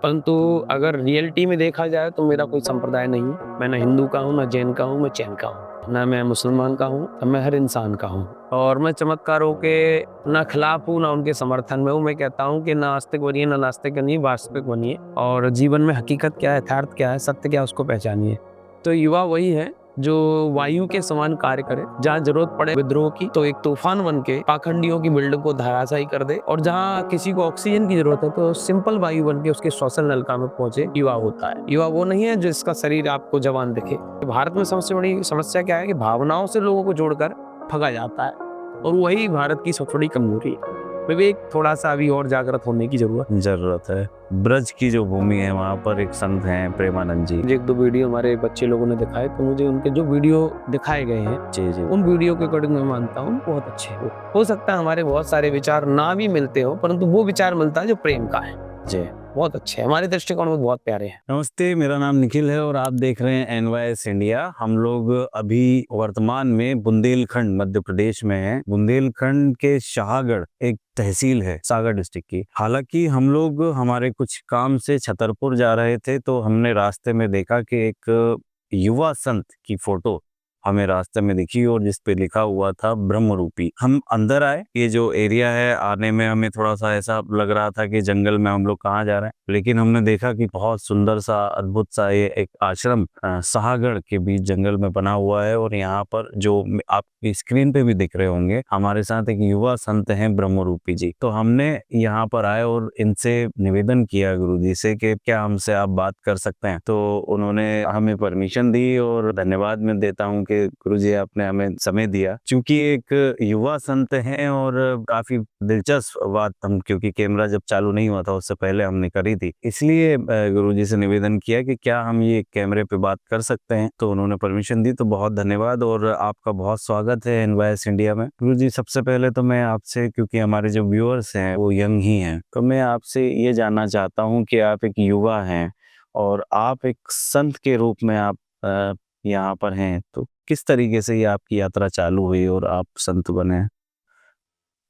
परंतु अगर रियलिटी में देखा जाए तो मेरा कोई संप्रदाय नहीं है। मैं ना हिंदू का हूँ, ना जैन का हूँ, मैं जैन का हूँ। ना मैं मुसलमान का हूँ, ना मैं हर इंसान का हूँ। और मैं चमत्कारों के ना खिलाफ हूँ, ना उनके समर्थन में हूँ। मैं कहता हूँ कि ना आस्तिक बनिए, ना नास्तिक बनिए, वास्तविक बनिए। और जीवन में हकीकत क्या है, यथार्थ क्या है, सत्य क्या है, उसको पहचानिए। तो युवा वही है जो वायु के समान कार्य करे। जहाँ जरूरत पड़े विद्रोह की तो एक तूफान बन के पाखंडियों की बिल्डिंग को धराशायी कर दे, और जहाँ किसी को ऑक्सीजन की जरूरत है तो सिंपल वायु बन के उसके श्वसन नलिका में पहुंचे युवा होता है। युवा वो नहीं है जिसका शरीर आपको जवान दिखे। भारत में सबसे बड़ी समस्या क्या है कि भावनाओं से लोगों को जोड़कर ठगा जाता है, और वही भारत की सबसे बड़ी कमजोरी है। विवेक थोड़ा सा अभी और जागृत होने की जरूरत है। ब्रज की जो भूमि है वहाँ पर एक संत हैं प्रेमानंद जी। मुझे एक दो वीडियो हमारे बच्चे लोगों ने दिखाए, तो मुझे उनके जो वीडियो दिखाए गए हैं जी जी। उन वीडियो के अकॉर्डिंग मैं मानता हूँ बहुत अच्छे हो सकता है हमारे बहुत सारे विचार ना भी मिलते हो, परंतु वो विचार मिलता है जो प्रेम का है। जी बहुत अच्छे हैं, हमारे दृष्टिकोण में बहुत प्यारे हैं। नमस्ते, मेरा नाम निखिल है और आप देख रहे हैं NYS इंडिया। हम लोग अभी वर्तमान में बुंदेलखंड मध्य प्रदेश में हैं। बुंदेलखंड के शाहगढ़ एक तहसील है सागर डिस्ट्रिक्ट की। हालांकि हम लोग हमारे कुछ काम से छतरपुर जा रहे थे तो हमने रास्ते में देखा कि एक युवा संत की फोटो हमें रास्ते में दिखी और जिस पे लिखा हुआ था ब्रह्म रूपी। हम अंदर आए, ये जो एरिया है आने में हमें थोड़ा सा ऐसा लग रहा था कि जंगल में हम लोग कहाँ जा रहे हैं, लेकिन हमने देखा कि बहुत सुंदर सा अद्भुत सा ये एक आश्रम शाहगढ़ के बीच जंगल में बना हुआ है। और यहाँ पर जो आपकी स्क्रीन पे भी दिख रहे होंगे, हमारे साथ एक युवा संत हैं ब्रह्म रूपी जी। तो हमने यहाँ पर आए और इनसे निवेदन किया गुरुजी से कि क्या हमसे आप बात कर सकते हैं। तो उन्होंने हमें परमिशन दी और धन्यवाद मैं देता हूँ कि गुरुजी आपने हमें समय दिया। क्योंकि एक युवा संत हैं और काफी दिलचस्प बात हम, क्योंकि कैमरा जब चालू नहीं हुआ था उससे पहले हमने करी थी, इसलिए गुरुजी से निवेदन किया कि क्या हम ये कैमरे पे बात कर सकते हैं। तो उन्होंने परमिशन दी। तो बहुत धन्यवाद और आपका बहुत स्वागत है NYS इंडिया में। गुरुजी, सबसे पहले तो मैं आपसे, क्योंकि हमारे जो व्यूअर्स हैं वो यंग ही हैं, तो मैं आपसे ये जानना चाहता हूँ कि आप एक युवा हैं और आप एक संत के रूप में आप यहाँ पर हैं, तो किस तरीके से ये आपकी यात्रा चालू हुई और आप संत बने?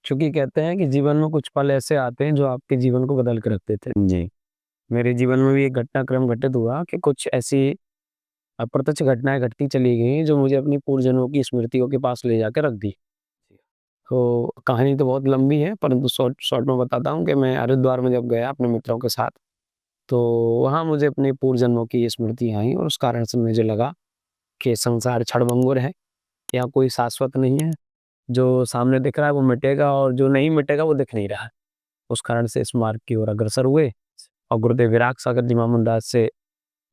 क्योंकि कहते हैं कि जीवन में कुछ पल ऐसे आते हैं जो आपके जीवन को बदल के रख देते हैं। जी मेरे जीवन में भी एक घटनाक्रम घटित हुआ कि कुछ ऐसी अप्रत्यक्ष घटनाएं घटती चली गई जो मुझे अपनी पूर्वजन्मों की स्मृतियों के पास ले जाकर रख दी। तो कहानी तो बहुत लंबी है, परंतु शॉर्ट शॉर्ट में बताता हूँ कि मैं हरिद्वार में जब गया अपने मित्रों के साथ, तो वहाँ मुझे अपने पूर्व जन्मों की स्मृति आई, और उस कारण से मुझे लगा कि संसार क्षणभंगुर है, यहाँ कोई शाश्वत नहीं है। जो सामने दिख रहा है वो मिटेगा, और जो नहीं मिटेगा वो दिख नहीं रहा है। उस कारण से इस मार्ग की ओर अग्रसर हुए, और गुरुदेव विराग सागर जी महामंडास से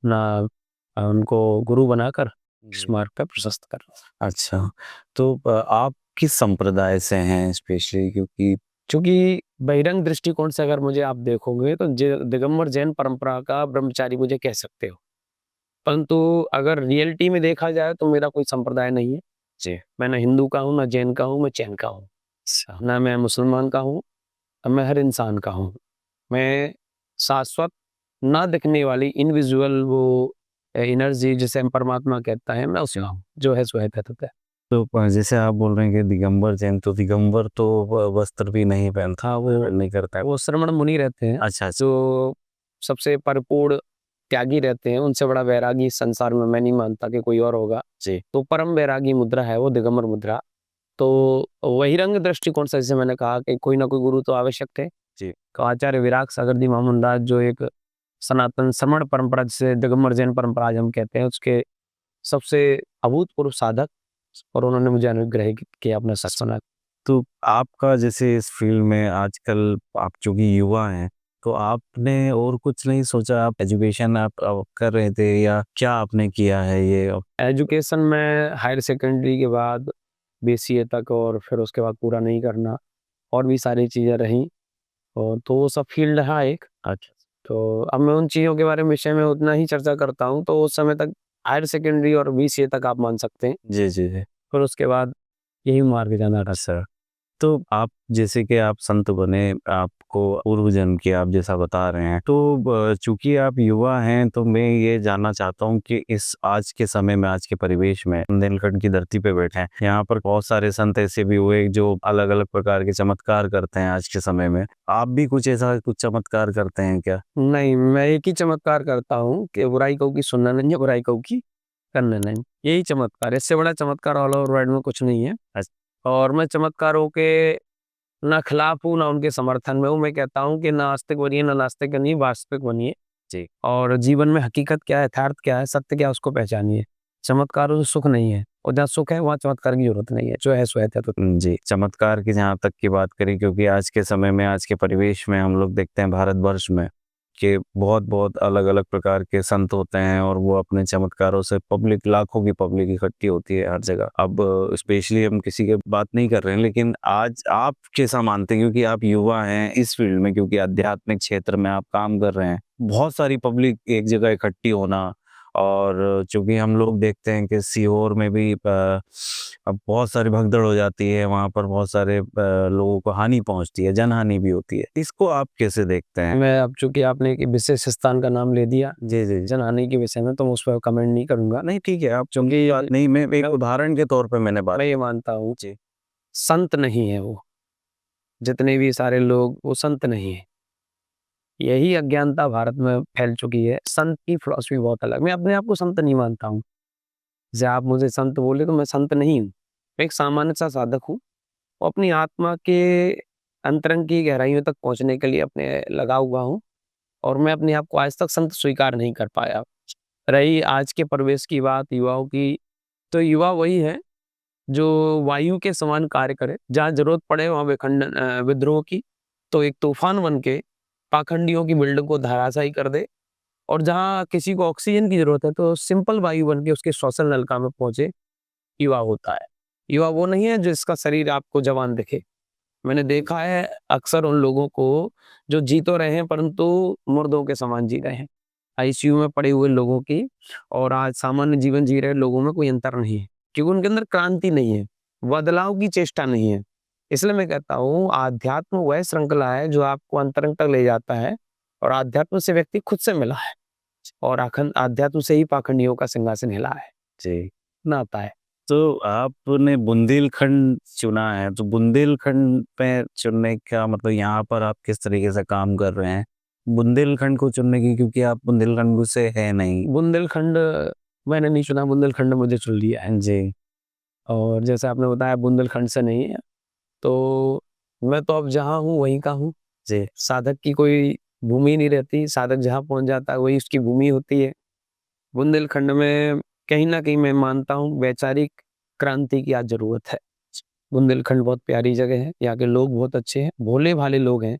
ना उनको गुरु बनाकर इस जी। मार्ग पे प्रशस्त कर रहा हूं। अच्छा, तो आप किस संप्रदाय से हैं स्पेशली? क्योंकि चूंकि बहिरंग दृष्टिकोण से अगर मुझे आप देखोगे तो दिगंबर जैन परंपरा का ब्रह्मचारी मुझे कह सकते हो, परंतु अगर रियलिटी में देखा जाए तो मेरा कोई संप्रदाय नहीं है। जी मैं ना हिंदू का हूँ, ना जैन का हूँ, मैं जैन का हूँ। अच्छा। ना मैं मुसलमान का हूँ, ना मैं हर इंसान का हूँ। मैं शाश्वत ना दिखने वाली इनविजुअल वो एनर्जी जिसे हम परमात्मा कहता है, मैं उसका हूँ। जो है सो है, तथातथ है। तो जैसे आप बोल रहे हैं कि दिगंबर जैन, तो दिगंबर तो वस्त्र भी नहीं पहनता, हाँ, वो नहीं करता है। वो श्रमण मुनि रहते हैं, अच्छा अच्छा। जो सबसे परिपूर्ण त्यागी रहते हैं। उनसे बड़ा वैरागी इस संसार में मैं नहीं मानता कि कोई और होगा। जी तो परम वैरागी मुद्रा है वो दिगंबर मुद्रा। तो वही रंग दृष्टिकोण से जैसे मैंने कहा कि कोई ना कोई गुरु तो आवश्यक थे। जी। तो आचार्य विराग सागर जी महामंडास जो एक सनातन श्रमण परंपरा जिसे दिगंबर जैन परंपरा आज हम कहते हैं, उसके सबसे अभूतपूर्व साधक, और उन्होंने मुझे अनुग्रह किया अपना सत्संग। तो आपका जैसे इस फील्ड में आजकल आप चूंकि युवा हैं, तो आपने और कुछ नहीं सोचा? आप एजुकेशन आप कर रहे थे या क्या आपने किया है ये? एजुकेशन में हायर सेकेंडरी के बाद BCA तक, और फिर उसके बाद पूरा नहीं करना, और भी सारी चीज़ें रहीं, और तो वो सब फील्ड रहा एक। अच्छा। तो अब मैं उन चीज़ों के बारे में विषय में उतना ही चर्चा करता हूँ। तो उस समय तक हायर सेकेंडरी और BCA तक आप मान सकते हैं, जी जी जी। फिर उसके बाद यही मार्ग जाना था। अच्छा, तो आप जैसे कि आप संत बने, आपको पूर्व जन्म की आप जैसा बता रहे हैं, तो चूंकि आप युवा हैं तो मैं ये जानना चाहता हूँ कि इस आज के समय में, आज के परिवेश में, बुंदेलखंड की धरती पे बैठे हैं, यहाँ पर बहुत सारे संत ऐसे भी हुए जो अलग अलग प्रकार के चमत्कार करते हैं आज के समय में। आप भी कुछ ऐसा कुछ चमत्कार करते हैं क्या? नहीं, मैं एक ही चमत्कार करता हूँ कि बुराई कहू की सुनना नहीं है, बुराई कहू की करना नहीं। यही चमत्कार है, इससे बड़ा चमत्कार ऑल ओवर वर्ल्ड में कुछ नहीं है। और मैं चमत्कारों के ना खिलाफ हूँ, ना उनके समर्थन में हूँ। मैं कहता हूँ कि ना आस्तिक बनिए, ना नास्तिक बनिए, वास्तविक बनिए। जी। और जीवन में हकीकत क्या है, यथार्थ क्या है, सत्य क्या है, उसको पहचानिए। चमत्कारों से सुख नहीं है, और जहाँ सुख है वहाँ चमत्कार की जरूरत नहीं है। जो है सो है, तो जी, चमत्कार की जहाँ तक की बात करें, क्योंकि आज के समय में, आज के परिवेश में हम लोग देखते हैं भारतवर्ष में कि बहुत अलग अलग प्रकार के संत होते हैं और वो अपने चमत्कारों से पब्लिक, लाखों की पब्लिक इकट्ठी होती है हर जगह। अब स्पेशली हम किसी की बात नहीं कर रहे हैं, लेकिन आज आप कैसा मानते हैं, क्योंकि आप युवा हैं इस फील्ड में, क्योंकि आध्यात्मिक क्षेत्र में आप काम कर रहे हैं, बहुत सारी पब्लिक एक जगह इकट्ठी होना, और चूंकि हम लोग देखते हैं कि सीहोर में भी अब बहुत सारी भगदड़ हो जाती है, वहाँ पर बहुत सारे लोगों को हानि पहुंचती है, जनहानि भी होती है। इसको आप कैसे देखते हैं? मैं, अब चूंकि आपने एक विशेष स्थान का नाम ले दिया जी जी जी। जनहानि के विषय में, तो मैं उस पर कमेंट नहीं करूंगा। नहीं ठीक है, आप क्योंकि बात नहीं, मैं एक उदाहरण के तौर पे मैंने बात मैं ये मानता हूँ, जी। संत नहीं है वो। जितने भी सारे लोग, वो संत नहीं है। यही अज्ञानता भारत में फैल चुकी है। संत की फिलॉसफी बहुत अलग। मैं अपने आप को संत नहीं मानता हूँ। जैसे आप मुझे संत बोले तो मैं संत नहीं हूँ। मैं एक सामान्य सा साधक हूँ, और अपनी आत्मा के अंतरंग की गहराइयों तक पहुंचने के लिए अपने लगा हुआ हूँ। और मैं अपने आप को आज तक संत स्वीकार नहीं कर पाया। रही आज के परिवेश की बात, युवाओं की, तो युवा वही है जो वायु के समान कार्य करे। जहाँ जरूरत पड़े वहाँ विद्रोह की, तो एक तूफान बन के पाखंडियों की बिल्डिंग को धराशायी कर दे। और जहाँ किसी को ऑक्सीजन की जरूरत है, तो सिंपल वायु बन के उसके श्वसन नलिका में पहुंचे युवा होता है। युवा वो नहीं है जिसका शरीर आपको जवान दिखे। मैंने देखा है अक्सर उन लोगों को जो जी तो रहे हैं, परंतु मुर्दों के समान जी रहे हैं। आईसीयू में पड़े हुए लोगों की और आज सामान्य जीवन जी रहे लोगों में कोई अंतर नहीं है, क्योंकि उनके अंदर क्रांति नहीं है, बदलाव की चेष्टा नहीं है। इसलिए मैं कहता हूँ, आध्यात्म वह श्रृंखला है जो आपको अंतरंग तक ले जाता है, और आध्यात्म से व्यक्ति खुद से मिला है, और अखंड आध्यात्म से ही पाखंडियों का सिंहासन हिला है, जी। नाता है। तो आपने बुंदेलखंड चुना है, तो बुंदेलखंड पे चुनने का मतलब यहाँ पर आप किस तरीके से काम कर रहे हैं बुंदेलखंड को चुनने की, क्योंकि आप बुंदेलखंड से है नहीं? बुंदेलखंड मैंने नहीं चुना, बुंदेलखंड ने मुझे चुन लिया है। जी और जैसे आपने बताया बुंदेलखंड से नहीं है, तो मैं तो अब जहाँ हूँ वहीं का हूँ। जी। साधक की कोई भूमि नहीं रहती, साधक जहाँ पहुँच जाता है वही उसकी भूमि होती है। बुंदेलखंड में कहीं न कहीं मैं मानता हूँ वैचारिक क्रांति की आज ज़रूरत है। बुंदेलखंड बहुत प्यारी जगह है, यहाँ के लोग बहुत अच्छे हैं, भोले-भाले लोग हैं,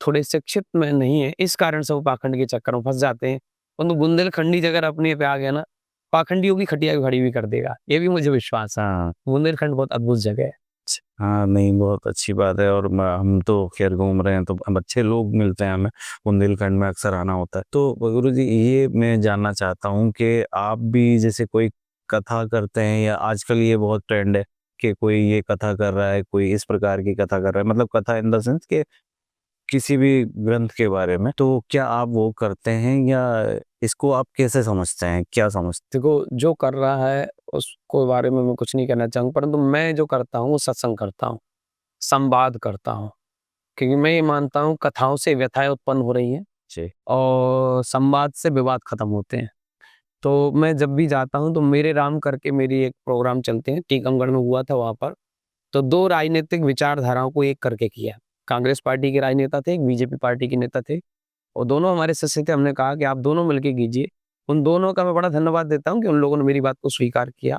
थोड़े शिक्षित में नहीं है, इस कारण से वो पाखंड के चक्कर में फँस जाते हैं। परंतु बुंदेलखंडी अगर अपने पे आ गया ना, पाखंडियों की खटिया भी खड़ी भी कर देगा, ये भी मुझे विश्वास है। हाँ बुंदेलखंड बहुत अद्भुत जगह है। हाँ, नहीं बहुत अच्छी बात है, और हम तो खैर घूम रहे हैं तो अब अच्छे लोग मिलते हैं हमें, बुंदेलखंड में अक्सर आना होता है। तो गुरु जी, ये मैं जानना चाहता हूँ कि आप भी जैसे कोई कथा करते हैं, या आजकल ये बहुत ट्रेंड है कि कोई ये कथा कर रहा है, कोई इस प्रकार की कथा कर रहा है, मतलब कथा इन द सेंस कि किसी भी ग्रंथ के बारे में, तो क्या आप वो करते हैं, या इसको आप कैसे समझते हैं, क्या समझते देखो, जो कर रहा है उसको बारे में मैं कुछ नहीं कहना चाहूँगा, परंतु मैं जो करता हूँ वो सत्संग करता हूँ, संवाद करता हूँ। क्योंकि मैं ये मानता हूँ कथाओं से व्यथाएँ उत्पन्न हो रही हैं, जी? और संवाद से विवाद खत्म होते हैं। तो मैं जब भी जाता हूँ तो मेरे राम करके मेरी एक प्रोग्राम चलते हैं, टीकमगढ़ में हुआ था वहाँ पर। तो 2 राजनीतिक विचारधाराओं को एक करके किया। कांग्रेस पार्टी के राजनेता थे, एक बीजेपी पार्टी के नेता थे, और दोनों हमारे शिष्य थे। हमने कहा कि आप दोनों मिलके कीजिए। उन दोनों का मैं बड़ा धन्यवाद देता हूँ कि उन लोगों ने मेरी बात को स्वीकार किया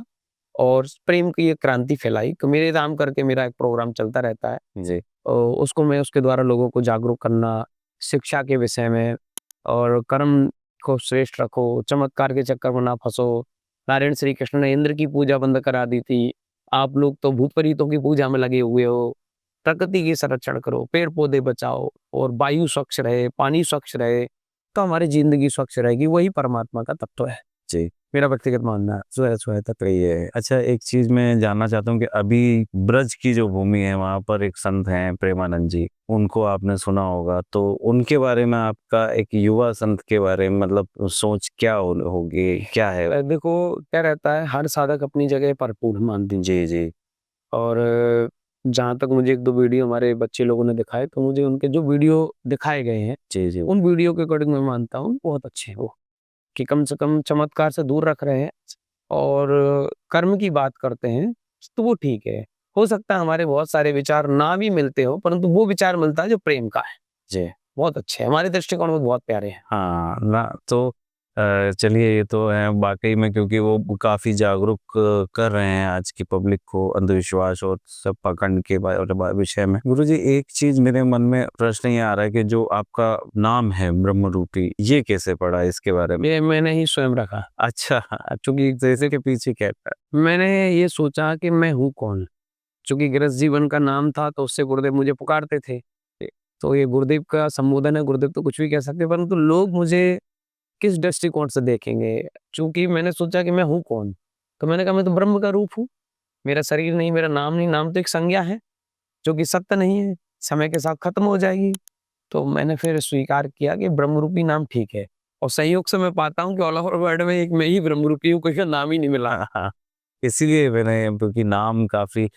और प्रेम की एक क्रांति फैलाई। तो मेरे राम करके मेरा एक प्रोग्राम चलता रहता है। जी। उसको मैं उसके द्वारा लोगों को जागरूक करना, शिक्षा के विषय में, और कर्म को श्रेष्ठ रखो, चमत्कार के चक्कर में ना फँसो। नारायण श्री कृष्ण ने इंद्र की पूजा बंद करा दी थी। आप लोग तो भूत-प्रेतों की पूजा में लगे हुए हो। प्रकृति की संरक्षण करो, पेड़-पौधे बचाओ, और वायु स्वच्छ रहे, पानी स्वच्छ रहे, तो हमारी ज़िंदगी स्वच्छ रहेगी। वही परमात्मा का तत्व है। जी। मेरा व्यक्तिगत मानना है। सो है तक रही है। अच्छा, एक चीज मैं जानना चाहता हूँ कि अभी ब्रज की जो भूमि है वहां पर एक संत हैं प्रेमानंद जी, उनको आपने सुना होगा, तो उनके बारे में आपका एक युवा संत के बारे में मतलब सोच क्या होगी, क्या है? देखो क्या रहता है, हर साधक अपनी जगह परिपूर्ण मानते हैं। जी जी और जहाँ तक मुझे 1-2 वीडियो हमारे बच्चे लोगों ने दिखाए, तो मुझे उनके जो वीडियो दिखाए गए हैं, जी जी उन वीडियो के अकॉर्डिंग मैं मानता हूँ बहुत अच्छे हैं वो, कि कम से कम चमत्कार से दूर रख रहे हैं और कर्म की बात करते हैं, तो वो ठीक है। हो सकता है हमारे बहुत सारे विचार ना भी मिलते हो, परंतु वो विचार मिलता है जो प्रेम का है। जी। बहुत अच्छे हैं, हमारे दृष्टिकोण में बहुत प्यारे हैं। हाँ ना, तो चलिए ये तो है वाकई में, क्योंकि वो काफ़ी जागरूक कर रहे हैं आज की पब्लिक को अंधविश्वास और सब पाखंड के विषय में। गुरुजी, एक चीज़ मेरे मन में प्रश्न ये आ रहा है कि जो आपका नाम है ब्रह्मरूपी, ये कैसे पड़ा, इसके बारे में? ये मैंने ही स्वयं रखा, अच्छा, चूँकि जैसे के पीछे क्या था? मैंने ये सोचा कि मैं हूँ कौन? चूँकि गृहस्थ जीवन का नाम था, तो उससे गुरुदेव मुझे पुकारते थे। तो ये गुरुदेव का संबोधन है, गुरुदेव तो कुछ भी कह सकते हैं, परंतु लोग मुझे किस दृष्टिकोण से देखेंगे? चूँकि मैंने सोचा कि मैं हूँ कौन? तो मैंने कहा मैं तो ब्रह्म का रूप हूँ। मेरा शरीर नहीं, मेरा नाम नहीं, नाम तो एक संज्ञा है, जो कि सत्य नहीं है, समय के साथ खत्म हो जाएगी। तो मैंने फिर स्वीकार किया कि ब्रह्मरूपी नाम ठीक है, और संयोग से मैं पाता हूँ कि ऑल ओवर वर्ल्ड में एक मैं ही ब्रह्मरूपी हूँ, किसी का नाम ही नहीं मिला। हाँ, हाँ। इसीलिए मैंने, क्योंकि नाम काफ़ी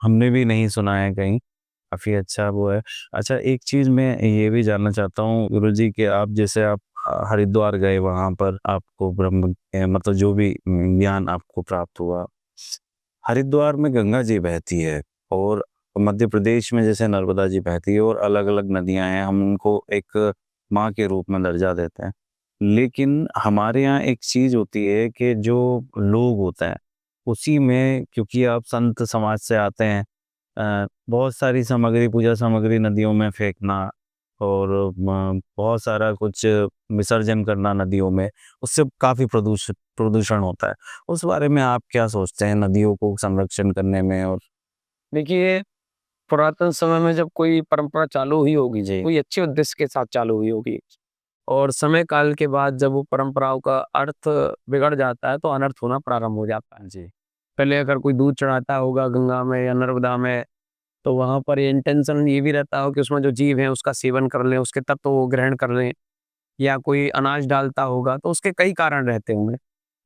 हमने भी नहीं सुना है कहीं, काफ़ी अच्छा वो है। अच्छा, एक चीज़ मैं ये भी जानना चाहता हूँ गुरुजी कि आप जैसे आप हरिद्वार गए, वहाँ पर आपको ब्रह्म मतलब जो भी ज्ञान आपको प्राप्त हुआ, हरिद्वार में गंगा जी बहती है और मध्य प्रदेश में जैसे नर्मदा जी बहती है और अलग-अलग नदियाँ हैं, हम उनको एक माँ के रूप में दर्जा देते हैं। लेकिन हमारे यहाँ एक चीज़ होती है कि जो लोग होते हैं, उसी में, क्योंकि आप संत समाज से आते हैं, बहुत सारी सामग्री, पूजा सामग्री नदियों में फेंकना और बहुत सारा कुछ विसर्जन करना नदियों में, उससे काफ़ी प्रदूषण होता है। उस बारे में आप क्या सोचते हैं नदियों को संरक्षण करने में? और देखिए, पुरातन समय में जब कोई परंपरा चालू हुई होगी, जी, कोई अच्छे उद्देश्य के साथ चालू हुई होगी, और समय काल के बाद जब वो परंपराओं का अर्थ बिगड़ जाता है, तो अनर्थ होना प्रारंभ हो जाता है। जी, पहले अगर कोई दूध चढ़ाता होगा गंगा में या नर्मदा में, तो वहाँ पर ये इंटेंशन ये भी रहता हो कि उसमें जो जीव हैं उसका सेवन कर लें, उसके तत्व वो ग्रहण कर लें, या कोई अनाज डालता होगा, तो उसके कई कारण रहते होंगे।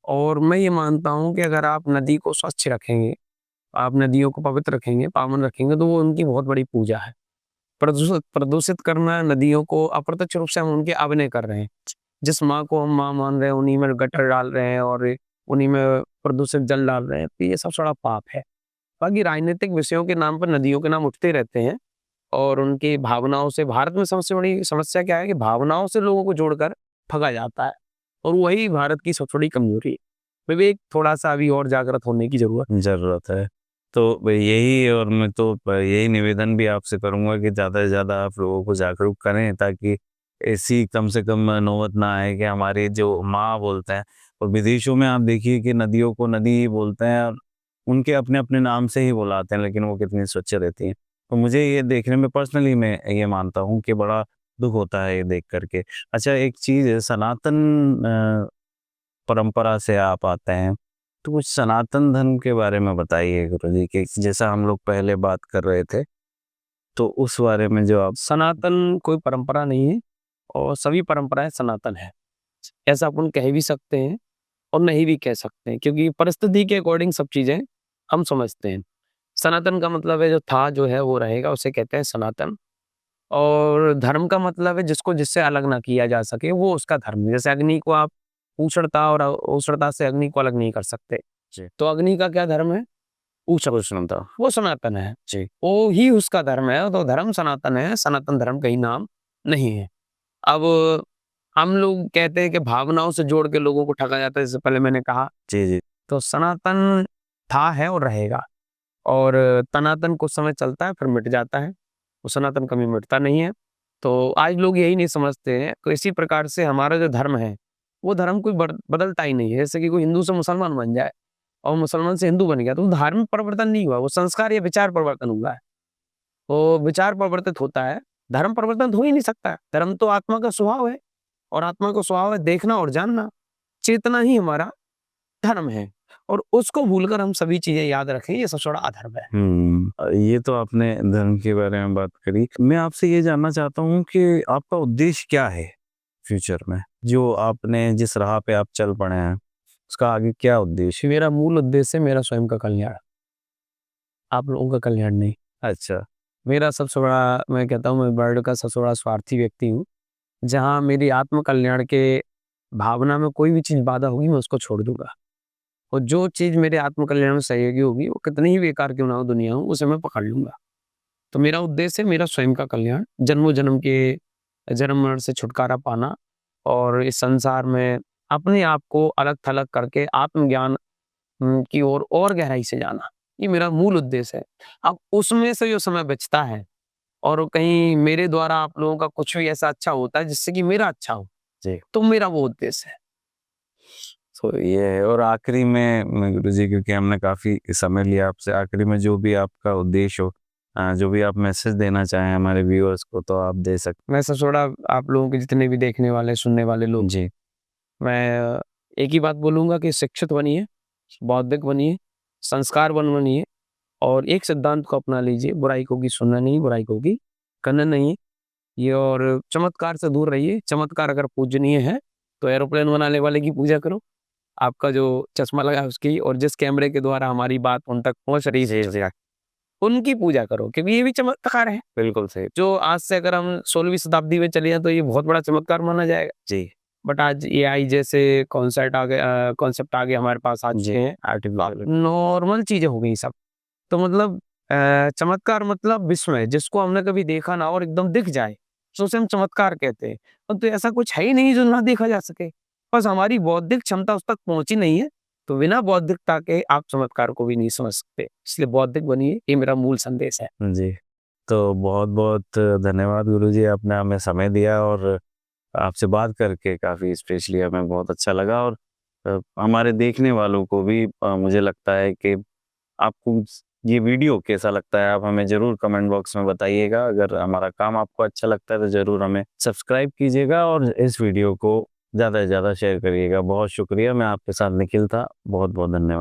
और मैं ये मानता हूँ कि अगर आप नदी को स्वच्छ रखेंगे, आप नदियों को पवित्र रखेंगे, पावन रखेंगे, तो वो उनकी बहुत बड़ी पूजा है। प्रदूषित प्रदूषित करना नदियों को अप्रत्यक्ष रूप से हम उनके अभिनय कर रहे हैं। जिस माँ को हम माँ मान रहे हैं, उन्हीं में गटर डाल रहे हैं और उन्हीं में प्रदूषित जल डाल रहे हैं, तो ये सब बड़ा पाप है। बाकी राजनीतिक विषयों के नाम पर नदियों के नाम उठते रहते हैं, और उनकी भावनाओं से, भारत में सबसे बड़ी समस्या क्या है कि भावनाओं से लोगों को जोड़कर ठगा जाता है, और वही भारत की सबसे बड़ी कमजोरी है। विवेक थोड़ा-सा अभी और जागृत होने की ज़रूरत है। ज़रूरत है। तो यही, और मैं तो यही निवेदन भी आपसे करूँगा कि ज़्यादा से ज़्यादा आप लोगों को जागरूक करें, ताकि ऐसी कम से कम नौबत ना आए कि हमारी जो माँ बोलते हैं, और विदेशों में आप देखिए कि नदियों को नदी ही बोलते हैं और उनके अपने-अपने नाम से ही बुलाते हैं, लेकिन वो कितनी स्वच्छ रहती हैं। तो मुझे ये देखने में पर्सनली मैं ये मानता हूँ कि बड़ा दुःख होता है ये देख कर के। अच्छा, एक चीज़ है, सनातन परंपरा से आप आते हैं, तो कुछ सनातन धर्म के बारे में बताइए गुरुजी, कि जैसा हम लोग पहले बात कर रहे थे, तो उस बारे में जो आप। सनातन कोई परंपरा नहीं है, और सभी परंपराएँ सनातन हैं। ऐसा अपन कह भी सकते हैं और नहीं भी कह सकते हैं, क्योंकि परिस्थिति के अकॉर्डिंग सब चीज़ें हम समझते हैं। सनातन का मतलब है जो था, जो है, वो रहेगा, उसे कहते हैं सनातन। और धर्म का मतलब है जिसको जिससे अलग ना किया जा सके, वो उसका धर्म है। जैसे अग्नि को आप ऊष्णता और ऊष्णता से अग्नि को अलग नहीं कर सकते। जी, तो अग्नि का क्या धर्म है? उष्णता। वो सनातन है। जी, वो ही उसका धर्म है, तो धर्म सनातन है, सनातन धर्म कहीं नाम नहीं है। अब हम लोग कहते हैं कि भावनाओं से जोड़ के लोगों को ठगा जाता है, जैसे पहले मैंने कहा। जी, जी, तो सनातन था, है और रहेगा। और तनातन कुछ समय चलता है, फिर मिट जाता है। वो सनातन कभी मिटता नहीं है। तो आज लोग यही नहीं समझते हैं। तो इसी प्रकार से हमारा जो धर्म है, वो धर्म कोई बदलता ही नहीं है। जैसे कि कोई हिंदू से मुसलमान बन जाए और मुसलमान से हिंदू बन गया, तो वो धार्मिक परिवर्तन नहीं हुआ, वो संस्कार या विचार परिवर्तन हुआ है। तो विचार परिवर्तित होता है, धर्म परिवर्तन हो ही नहीं सकता है। धर्म तो आत्मा का स्वभाव है, और आत्मा का स्वभाव है देखना और जानना। चेतना ही हमारा धर्म है, और उसको भूलकर हम सभी चीजें याद रखें, ये सबसे बड़ा अधर्म है। ये तो आपने धर्म के बारे में बात करी। मैं आपसे ये जानना चाहता हूँ कि आपका उद्देश्य क्या है फ्यूचर में? जो आपने जिस राह पे आप चल पड़े हैं, उसका आगे क्या उद्देश्य? मेरा मूल उद्देश्य मेरा स्वयं का कल्याण, आप लोगों का कल्याण नहीं। अच्छा। मेरा सबसे बड़ा, मैं कहता हूँ, मैं वर्ल्ड का सबसे बड़ा स्वार्थी व्यक्ति हूँ। जहाँ मेरी आत्म कल्याण के भावना में कोई भी चीज़ बाधा होगी, मैं उसको छोड़ दूँगा। और जो चीज़ मेरे आत्म कल्याण में सहयोगी होगी, वो कितनी ही बेकार क्यों ना हो दुनिया में, उसे मैं पकड़ लूँगा। तो मेरा उद्देश्य है मेरा स्वयं का कल्याण, जन्मों-जन्म के जन्म-मरण से छुटकारा पाना, और इस संसार में अपने आप को अलग-थलग करके आत्मज्ञान की ओर और गहराई से जाना। ये मेरा मूल उद्देश्य है। अब उसमें से जो समय बचता है, और कहीं मेरे द्वारा आप लोगों का कुछ भी ऐसा अच्छा होता है जिससे कि मेरा अच्छा हो, जी। तो मेरा वो उद्देश्य है। तो ये है। और आखिरी में गुरुजी, क्योंकि हमने काफ़ी समय लिया आपसे, आखिरी में जो भी आपका उद्देश्य हो, जो भी आप मैसेज देना चाहें हमारे व्यूअर्स को, तो आप दे सकते मैं सबसे बड़ा आप लोगों के जितने भी देखने वाले, सुनने वाले हैं। लोग, जी। मैं एक ही बात बोलूँगा कि शिक्षित बनिए, बौद्धिक बनिए, संस्कारवान बनिए, और एक सिद्धांत को अपना लीजिए, बुराई को भी सुनना नहीं, बुराई को भी करना नहीं। ये, और चमत्कार से दूर रहिए। चमत्कार अगर पूजनीय है, तो एरोप्लेन बनाने वाले की पूजा करो, आपका जो चश्मा लगा है उसकी, और जिस कैमरे के द्वारा हमारी बात उन तक पहुँच रही जी, जी। है, उनकी पूजा करो, क्योंकि ये भी चमत्कार है। बिल्कुल सही। जो आज से अगर हम 16वीं शताब्दी में चले जाएँ, तो ये बहुत बड़ा चमत्कार माना जाएगा। जी। बट आज एआई जैसे कॉन्सेप्ट आ गए हमारे पास आ जी। चुके हैं, आर्टिफिशियल। नॉर्मल चीज़ें हो गई सब। तो मतलब चमत्कार मतलब विस्मय, जिसको हमने कभी देखा ना और एकदम दिख जाए, तो उसे हम चमत्कार कहते हैं। तो ऐसा कुछ है ही नहीं जो ना देखा जा सके। बस हमारी बौद्धिक क्षमता उस तक पहुँची नहीं है, तो बिना बौद्धिकता के आप चमत्कार को भी नहीं समझ सकते। इसलिए बौद्धिक बनिए, ये मेरा मूल संदेश है। जी। तो बहुत-बहुत धन्यवाद गुरुजी, आपने हमें समय दिया, और आपसे बात करके काफ़ी स्पेशली हमें बहुत अच्छा लगा। और हमारे देखने वालों को भी मुझे लगता है कि आपको ये वीडियो कैसा लगता है, आप हमें ज़रूर कमेंट बॉक्स में बताइएगा। अगर हमारा काम आपको अच्छा लगता है, तो ज़रूर हमें सब्सक्राइब कीजिएगा, और इस वीडियो को ज़्यादा से ज़्यादा शेयर करिएगा। बहुत शुक्रिया। मैं आपके साथ निखिल था। बहुत-बहुत धन्यवाद।